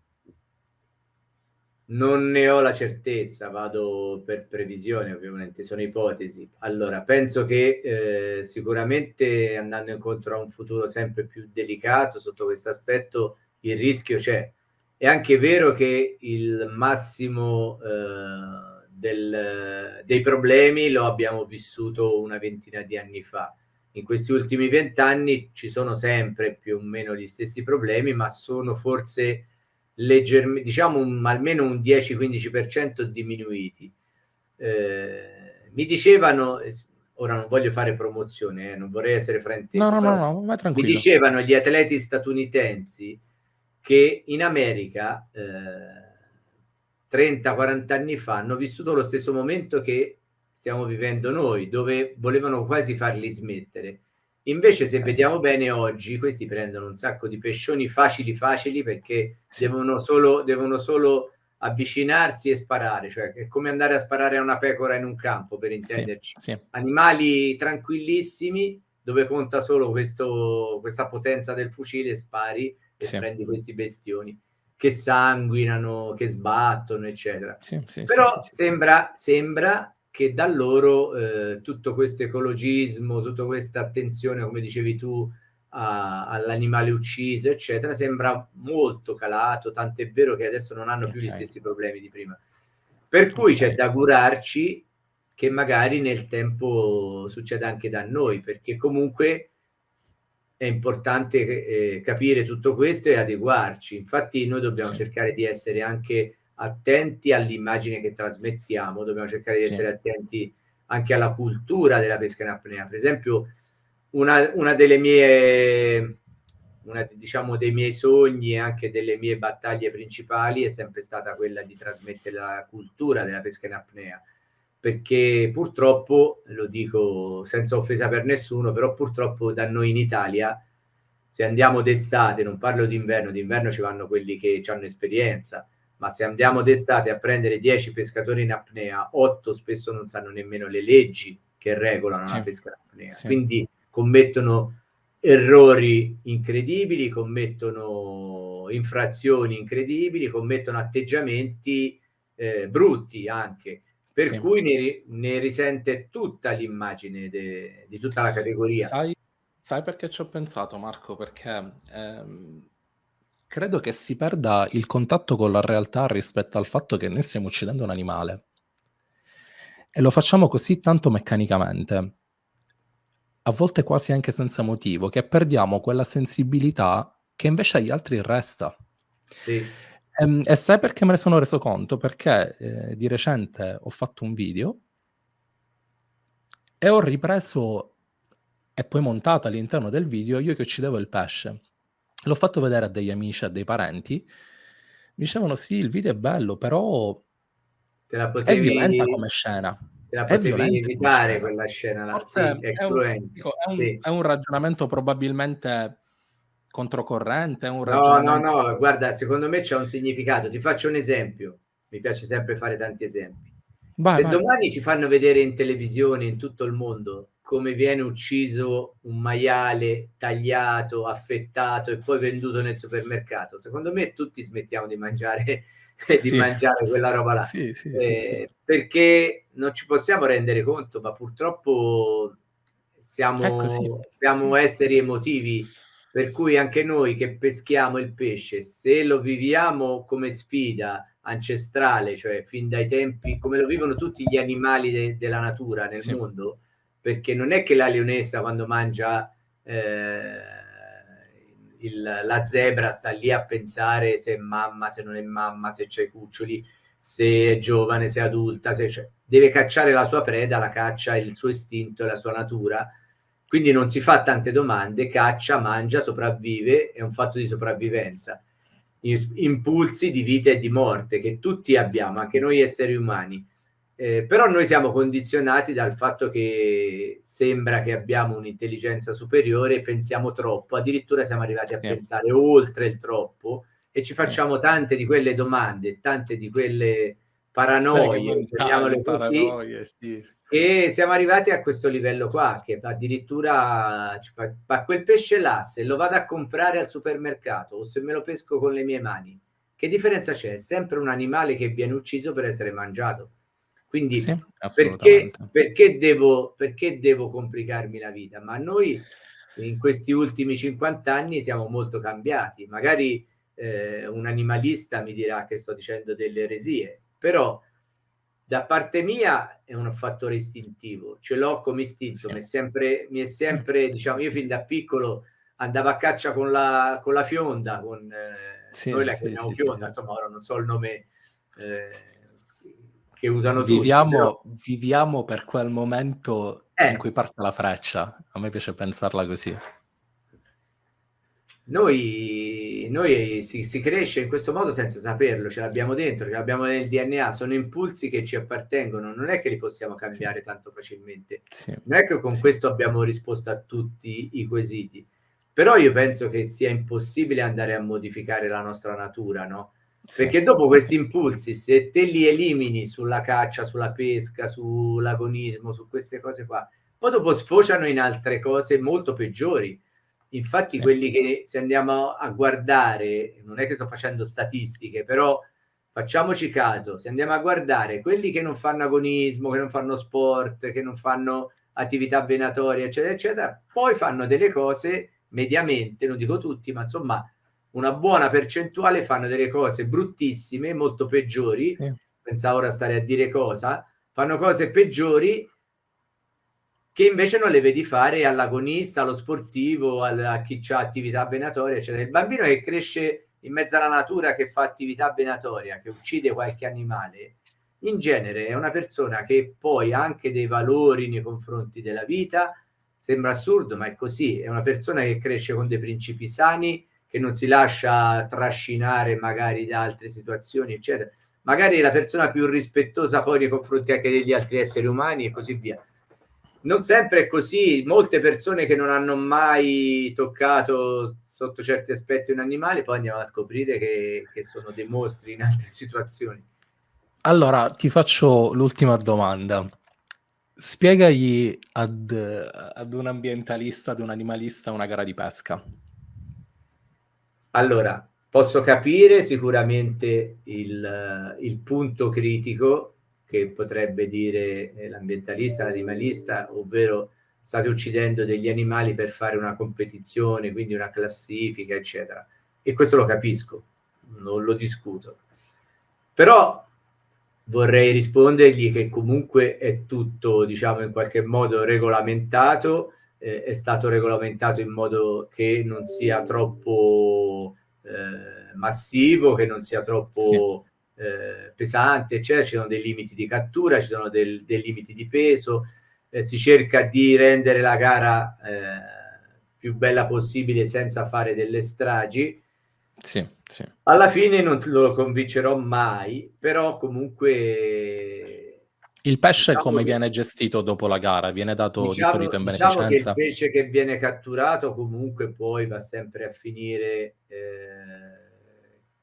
Non ne ho la certezza, vado per previsione, ovviamente, sono ipotesi. Allora, penso che sicuramente andando incontro a un futuro sempre più delicato sotto questo aspetto, il rischio c'è. È anche vero che il massimo dei problemi lo abbiamo vissuto una ventina di anni fa. In questi ultimi 20 anni ci sono sempre più o meno gli stessi problemi, ma sono forse diciamo almeno un 10-15% diminuiti. Mi dicevano, ora non voglio fare promozione, non vorrei essere No, frainteso, no, no, però no, vai mi tranquillo. dicevano gli atleti statunitensi che in America 30-40 anni fa hanno vissuto lo stesso momento che stiamo vivendo noi, dove volevano quasi farli smettere. Invece, se Okay. vediamo bene oggi, questi prendono un sacco di pescioni facili perché Sì, devono solo avvicinarsi e sparare, cioè è come andare a sparare a una pecora in un campo, per sì, intenderci. sì, Animali tranquillissimi, dove conta solo questa potenza del fucile, spari e sì, prendi questi bestioni che sanguinano, che sbattono, eccetera. sì, sì, sì, sì, Però sì, sì. sembra che da loro tutto questo ecologismo, tutta questa attenzione, come dicevi tu, all'animale ucciso, eccetera, sembra molto calato, tant'è vero che adesso non hanno più gli Okay, stessi problemi di prima. Per cui c'è okay. da augurarci che magari nel tempo succeda anche da noi, perché comunque è importante capire tutto questo e adeguarci. Infatti noi dobbiamo Sì, cercare di essere anche attenti all'immagine che trasmettiamo, dobbiamo cercare di sì, essere attenti anche alla cultura della pesca in apnea. Per esempio, una delle mie, diciamo, dei miei sogni e anche delle mie battaglie principali è sempre stata quella di trasmettere la cultura della pesca in apnea, perché purtroppo, lo dico senza offesa per nessuno, però purtroppo da noi in Italia, se andiamo d'estate, non parlo d'inverno ci vanno quelli che hanno esperienza, ma se sì, andiamo d'estate a prendere 10 pescatori in apnea, 8 spesso non sanno nemmeno le leggi che regolano la sì, pesca in apnea, sì, quindi commettono errori incredibili, commettono infrazioni incredibili, commettono atteggiamenti brutti anche, per sì. cui ne risente tutta l'immagine di tutta la categoria. Sai sai perché ci ho pensato, Marco? Perché, credo che si perda il contatto con la realtà rispetto al fatto che noi stiamo uccidendo un animale. E lo facciamo così tanto meccanicamente, a volte quasi anche senza motivo, che perdiamo quella sensibilità che invece agli altri resta. Sì, E sai perché me ne sono reso conto? Perché, di recente ho fatto un video e ho ripreso e poi montato all'interno del video io che uccidevo il pesce. L'ho fatto vedere a degli amici, a dei parenti. Mi dicevano: "Sì, il video è bello, però te la è violenta potevi come scena. te la È potevi violenta come evitare scena". quella scena là. Sì, Forse è cruento. dico, Sì. è un ragionamento probabilmente controcorrente, è un No, no, ragionamento. no, guarda, secondo me c'è un significato. Ti faccio un esempio. Mi piace sempre fare tanti esempi. Vai, Se vai. domani ci fanno vedere in televisione in tutto il mondo come viene ucciso un maiale tagliato, affettato e poi venduto nel supermercato, secondo me tutti smettiamo di mangiare di Sì. mangiare quella roba là. Sì, sì, sì, sì. Perché non ci possiamo rendere conto, ma purtroppo È così. siamo Sì, esseri emotivi, per cui anche noi che peschiamo il pesce, se lo viviamo come sfida ancestrale, cioè fin dai tempi, come lo vivono tutti gli animali della natura nel sì, mondo, perché non è che la leonessa quando mangia la zebra sta lì a pensare se è mamma, se non è mamma, se c'è i cuccioli, se è giovane, se è adulta, cioè, deve cacciare la sua preda, la caccia è il suo istinto, è la sua natura, quindi non si fa tante domande, caccia, mangia, sopravvive, è un fatto di sopravvivenza. Impulsi di vita e di morte che tutti abbiamo, anche sì, noi esseri umani. Però noi siamo condizionati dal fatto che sembra che abbiamo un'intelligenza superiore, pensiamo troppo, addirittura siamo arrivati a sì, pensare oltre il troppo e ci sì. facciamo tante di quelle domande, tante di quelle Seghe paranoie, mentali, chiamiamole così, paranoie, sì. e siamo arrivati a questo livello qua, che addirittura ci fa, ma quel pesce là, se lo vado a comprare al supermercato o se me lo pesco con le mie mani, che differenza c'è? È sempre un animale che viene ucciso per essere mangiato. Quindi Sì, assolutamente. perché devo complicarmi la vita? Ma noi in questi ultimi 50 anni siamo molto cambiati. Magari un animalista mi dirà che sto dicendo delle eresie, però da parte mia è un fattore istintivo, ce l'ho come istinto, Sì. mi è sempre, diciamo, io fin da piccolo andavo a caccia con la fionda, noi Sì, la sì, chiamiamo sì, sì, fionda, sì. insomma, ora non so il nome che usano tutti, però Viviamo per quel momento in eh, cui parte la freccia. A me piace pensarla così. noi si cresce in questo modo senza saperlo, ce l'abbiamo dentro, ce l'abbiamo nel DNA, sono impulsi che ci appartengono, non è che li possiamo Sì, cambiare tanto facilmente. sì, Non è che con sì, questo abbiamo risposto a tutti i quesiti, però io penso che sia impossibile andare a modificare la nostra natura, no? sì, Perché dopo sì, questi impulsi, se te li elimini sulla caccia, sulla pesca, sull'agonismo, su queste cose qua, poi dopo sfociano in altre cose molto peggiori. Infatti, sì, quelli che se andiamo a guardare, non è che sto facendo statistiche, però facciamoci caso, se andiamo a guardare quelli che non fanno agonismo, che non fanno sport, che non fanno attività venatorie, eccetera, eccetera, poi fanno delle cose mediamente, non dico tutti, ma insomma una buona percentuale fanno delle cose bruttissime, molto peggiori, sì, senza ora stare a dire cosa, fanno cose peggiori che invece non le vedi fare all'agonista, allo sportivo, a chi ha attività venatoria, eccetera. Il bambino che cresce in mezzo alla natura, che fa attività venatoria, che uccide qualche animale, in genere è una persona che poi ha anche dei valori nei confronti della vita, sembra assurdo, ma è così, è una persona che cresce con dei principi sani, che non si lascia trascinare magari da altre situazioni, eccetera. Magari è la persona più rispettosa poi nei confronti anche degli altri esseri umani e così via. Non sempre è così, molte persone che non hanno mai toccato sotto certi aspetti un animale, poi andiamo a scoprire che sono dei mostri in altre situazioni. Allora, ti faccio l'ultima domanda. Spiegagli ad un ambientalista, ad un animalista una gara di pesca. Allora, posso capire sicuramente il punto critico che potrebbe dire l'ambientalista, l'animalista, ovvero state uccidendo degli animali per fare una competizione, quindi una classifica, eccetera. E questo lo capisco, non lo discuto. Però vorrei rispondergli che comunque è tutto, diciamo, in qualche modo regolamentato, è stato regolamentato in modo che non sia troppo massivo, che non sia Sì, troppo pesante, eccetera. Ci sono dei limiti di cattura, ci sono dei limiti di peso, si cerca di rendere la gara più bella possibile senza fare delle stragi. sì, sì. Alla fine non lo convincerò mai, però comunque Il pesce diciamo come che, viene gestito dopo la gara? Viene dato di solito in diciamo che il beneficenza? pesce che viene catturato comunque poi va sempre a finire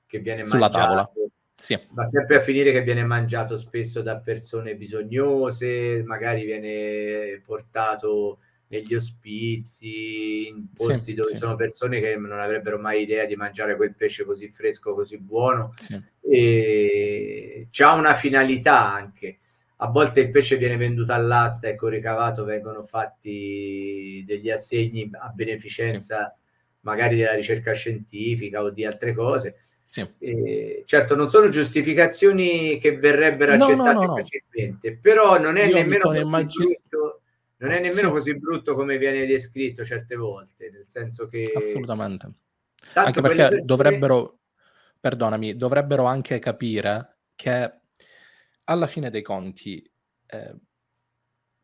che viene Sulla tavola. mangiato, Sì, va sempre a finire che viene mangiato spesso da persone bisognose, magari viene portato negli ospizi, in sì, posti dove ci sì, sono persone che non avrebbero mai idea di mangiare quel pesce così fresco, così buono, sì, sì, e c'ha una finalità anche. A volte il pesce viene venduto all'asta e con ricavato vengono fatti degli assegni a sì, beneficenza magari della ricerca scientifica o di altre cose. sì. Certo, non sono giustificazioni che verrebbero No, no, no, accettate no. facilmente, però non è Io mi nemmeno sono così brutto, non è nemmeno sì, così brutto come viene descritto certe volte, nel senso che assolutamente. Anche tanto quelle perché persone. dovrebbero anche capire che alla fine dei conti, ehm,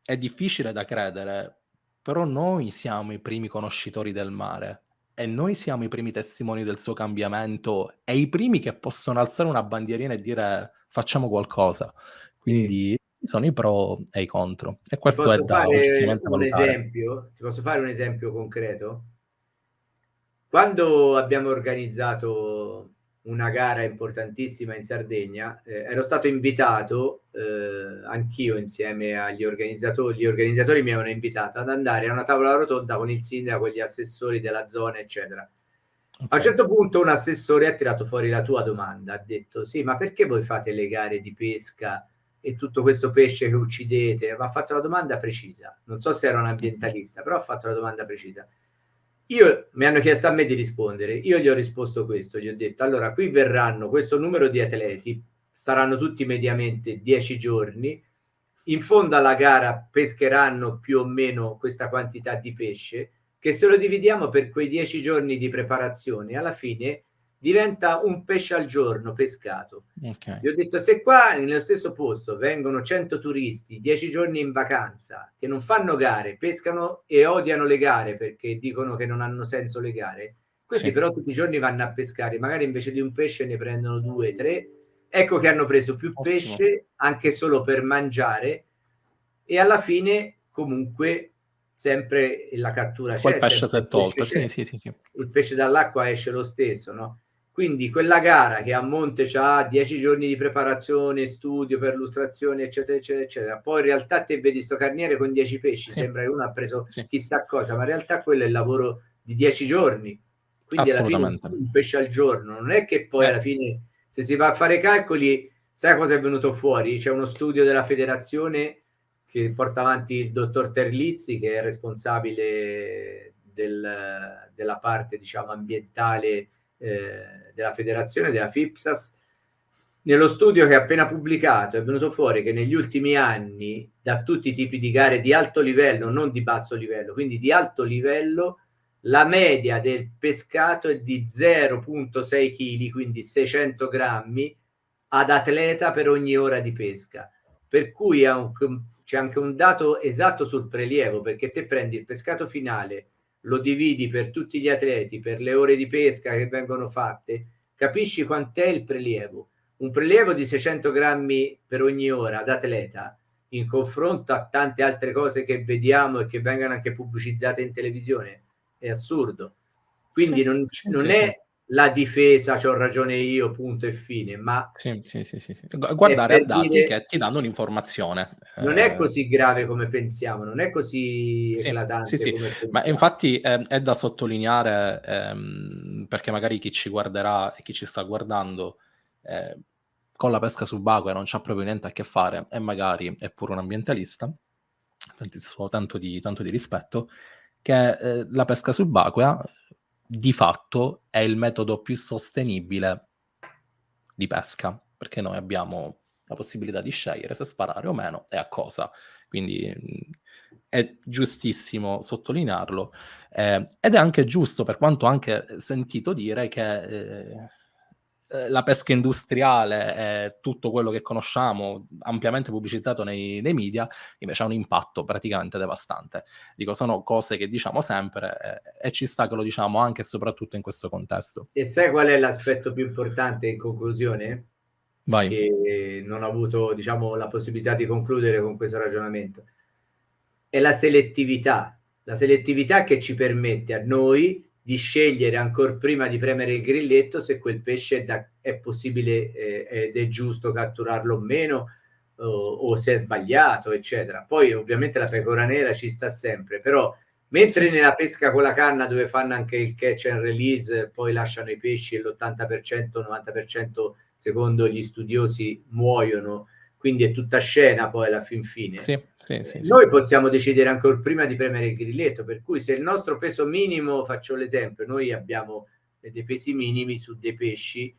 è difficile da credere, però noi siamo i primi conoscitori del mare e noi siamo i primi testimoni del suo cambiamento e i primi che possono alzare una bandierina e dire: "Facciamo qualcosa". Sì. Quindi ci sono i pro e i contro e Ti questo è posso da fare oggettivamente un valutare. esempio? Ti posso fare un esempio concreto? Quando abbiamo organizzato una gara importantissima in Sardegna, ero stato invitato, anch'io insieme agli organizzatori, gli organizzatori mi avevano invitato ad andare a una tavola rotonda con il sindaco e gli assessori della zona, eccetera. A un Okay, certo punto un assessore ha tirato fuori la tua domanda, ha detto: "Sì, ma perché voi fate le gare di pesca e tutto questo pesce che uccidete?" Ma ha fatto la domanda precisa. Non so se era un okay, ambientalista, però ha fatto la domanda precisa. Io mi hanno chiesto a me di rispondere, io gli ho risposto questo, gli ho detto: "Allora, qui verranno questo numero di atleti, staranno tutti mediamente 10 giorni, in fondo alla gara pescheranno più o meno questa quantità di pesce, che se lo dividiamo per quei 10 giorni di preparazione, alla fine diventa un pesce al giorno pescato." okay. Gli ho detto: "Se qua nello stesso posto vengono 100 turisti, 10 giorni in vacanza, che non fanno gare, pescano e odiano le gare perché dicono che non hanno senso le gare, questi Sì, però tutti i giorni vanno a pescare, magari invece di un pesce ne prendono 2, 3, ecco che hanno preso più ottimo. pesce anche solo per mangiare e alla fine comunque sempre la cattura Poi il c'è, pesce sempre s'è il pesce tolto. Sì, c'è, sì, sì, sì. il pesce dall'acqua esce lo stesso, no? Quindi quella gara che a monte c'ha 10 giorni di preparazione, studio, perlustrazione, eccetera, eccetera, eccetera. Poi in realtà te vedi sto carniere con 10 pesci, Sì, sembra che uno ha preso sì, chissà cosa, ma in realtà quello è il lavoro di 10 giorni. Quindi alla fine assolutamente. un pesce al giorno. Non è che poi Eh, alla fine, se si va a fare calcoli, sai cosa è venuto fuori? C'è uno studio della federazione che porta avanti il dottor Terlizzi, che è responsabile della parte, diciamo, ambientale della federazione, della FIPSAS. Nello studio che ha appena pubblicato è venuto fuori che negli ultimi anni, da tutti i tipi di gare di alto livello, non di basso livello, quindi di alto livello, la media del pescato è di 0,6 kg, quindi 600 grammi ad atleta per ogni ora di pesca. Per cui c'è anche un dato esatto sul prelievo, perché te prendi il pescato finale, lo dividi per tutti gli atleti, per le ore di pesca che vengono fatte, capisci quant'è il prelievo. Un prelievo di 600 grammi per ogni ora ad atleta, in confronto a tante altre cose che vediamo e che vengono anche pubblicizzate in televisione, è assurdo. sì, Quindi non, sì, non sì, sì. è la difesa, c'ho ragione io, punto e fine, ma Sì, sì, sì, sì, sì. è Guardare a per dati dire che ti danno un'informazione. non è così grave come pensiamo, non è così Sì, sì, eclatante sì. come Ma pensiamo. infatti è da sottolineare, perché magari chi ci guarderà e chi ci sta guardando, ehm, con la pesca subacquea non c'ha proprio niente a che fare e magari è pure un ambientalista, tanto di rispetto, che, la pesca subacquea di fatto è il metodo più sostenibile di pesca, perché noi abbiamo la possibilità di scegliere se sparare o meno e a cosa. Quindi è giustissimo sottolinearlo, ed è anche giusto, per quanto anche sentito dire, che la pesca industriale e tutto quello che conosciamo, ampiamente pubblicizzato nei media, invece ha un impatto praticamente devastante. Dico, sono cose che diciamo sempre, e ci sta che lo diciamo anche e soprattutto in questo contesto. E sai qual è l'aspetto più importante in conclusione? Vai. Che non ho avuto, diciamo, la possibilità di concludere con questo ragionamento. È la selettività che ci permette a noi di scegliere ancor prima di premere il grilletto se quel pesce è possibile ed è giusto catturarlo o meno, o se è sbagliato, eccetera. Poi ovviamente la Sì. pecora nera ci sta sempre, però mentre Sì. nella pesca con la canna, dove fanno anche il catch and release, poi lasciano i pesci e l'80%, 90% secondo gli studiosi muoiono, quindi è tutta scena poi alla fin fine. Sì, sì, sì, sì. Noi possiamo decidere ancor prima di premere il grilletto, per cui se il nostro peso minimo, faccio l'esempio, noi abbiamo dei pesi minimi su dei pesci,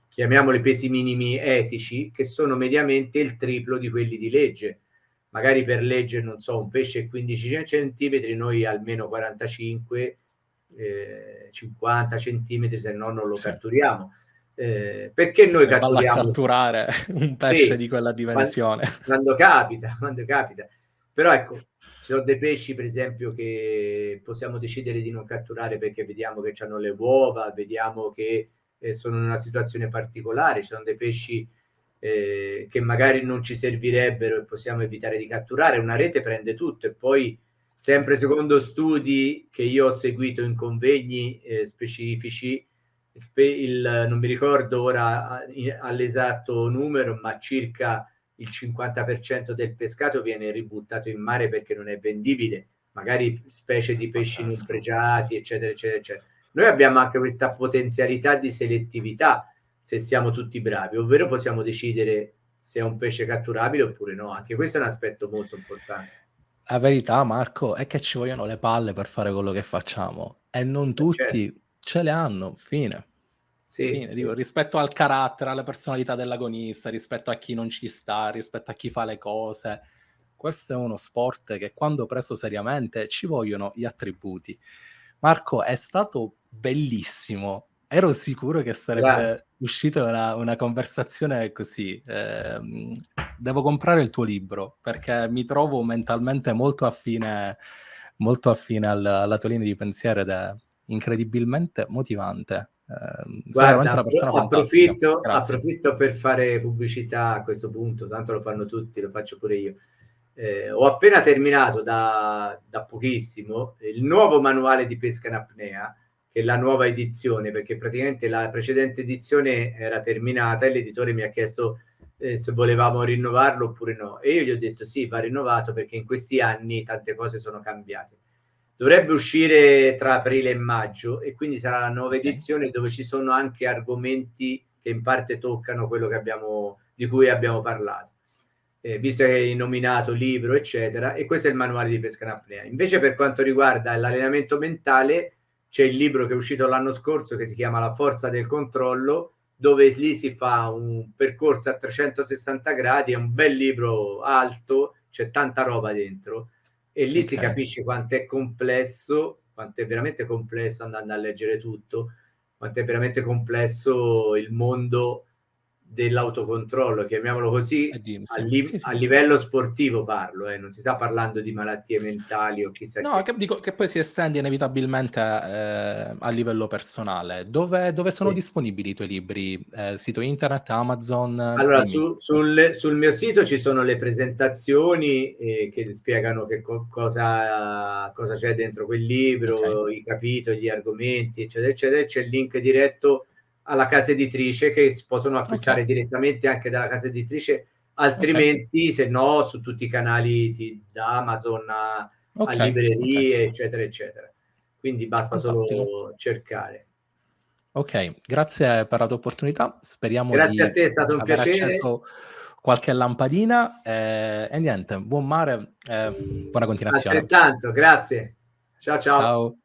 chiamiamoli pesi minimi etici, che sono mediamente il triplo di quelli di legge. Magari per legge, non so, un pesce è 15 centimetri, noi almeno 45, 50 centimetri, se no non lo Sì. catturiamo. Perché noi E valla a catturiamo? catturare un pesce Sì, di quella dimensione. quando capita, quando capita. Però ecco, ci sono dei pesci, per esempio, che possiamo decidere di non catturare perché vediamo che c'hanno le uova, vediamo che sono in una situazione particolare. Ci sono dei pesci che magari non ci servirebbero e possiamo evitare di catturare. Una rete prende tutto e poi, Sì. sempre secondo studi che io ho seguito in convegni specifici, non mi ricordo ora all'esatto numero, ma circa il 50% del pescato viene ributtato in mare perché non è vendibile, magari specie di pesci non Pazzesco. pregiati, eccetera, eccetera, eccetera. Noi abbiamo anche questa potenzialità di selettività se siamo tutti bravi, ovvero possiamo decidere se è un pesce catturabile oppure no. Anche questo è un aspetto molto importante. La verità, Marco, è che ci vogliono le palle per fare quello che facciamo e non Certo. tutti ce le hanno. Fine. Sì, Fine. sì. Dico, rispetto al carattere, alla personalità dell'agonista, rispetto a chi non ci sta, rispetto a chi fa le cose. Questo è uno sport che, quando preso seriamente, ci vogliono gli attributi. Marco, è stato bellissimo. Ero sicuro che Grazie. sarebbe uscita una conversazione così. Devo comprare il tuo libro perché mi trovo mentalmente molto affine alla tua linea di pensiero ed è incredibilmente motivante. Sei veramente Guarda, una persona fantastica. Grazie. approfitto per fare pubblicità a questo punto, tanto lo fanno tutti, lo faccio pure io. Ho appena terminato da pochissimo il nuovo manuale di pesca in apnea, che è la nuova edizione, perché praticamente la precedente edizione era terminata e l'editore mi ha chiesto se volevamo rinnovarlo oppure no. E io gli ho detto sì, va rinnovato perché in questi anni tante cose sono cambiate. Dovrebbe uscire tra aprile e maggio e quindi sarà la nuova Okay. edizione dove ci sono anche argomenti che in parte toccano quello di cui abbiamo parlato. Visto che hai nominato libro, eccetera, e questo è il manuale di pesca in apnea. Invece, per quanto riguarda l'allenamento mentale, c'è il libro che è uscito l'anno scorso che si chiama La forza del controllo, dove lì si fa un percorso a 360 gradi, è un bel libro alto, c'è tanta roba dentro e lì si Okay. capisce quanto è complesso, quanto è veramente complesso andando a leggere tutto, quanto è veramente complesso il mondo dell'autocontrollo, chiamiamolo così, E dimmi, sì. Sì, a sì. livello sportivo parlo, non si sta parlando di malattie mentali o chissà No, che. che dico che poi si estende inevitabilmente, a livello personale. Dove sono Sì. disponibili i tuoi libri? Sito internet, Amazon? Allora, Dimmi. sul mio sito ci sono le presentazioni che spiegano cosa c'è dentro quel Okay, libro, i capitoli, gli argomenti, eccetera, eccetera. C'è il link diretto alla casa editrice che si possono okay, acquistare direttamente anche dalla casa editrice, okay, altrimenti, se no, su tutti i canali da Amazon a okay, okay. librerie, eccetera, eccetera. Quindi basta Fantastico. solo cercare. Okay, grazie per la tua opportunità. Speriamo Grazie a di te, è stato un aver piacere. acceso qualche lampadina, e niente, buon mare e buona continuazione. Altrettanto, grazie. Ciao, ciao. Ciao.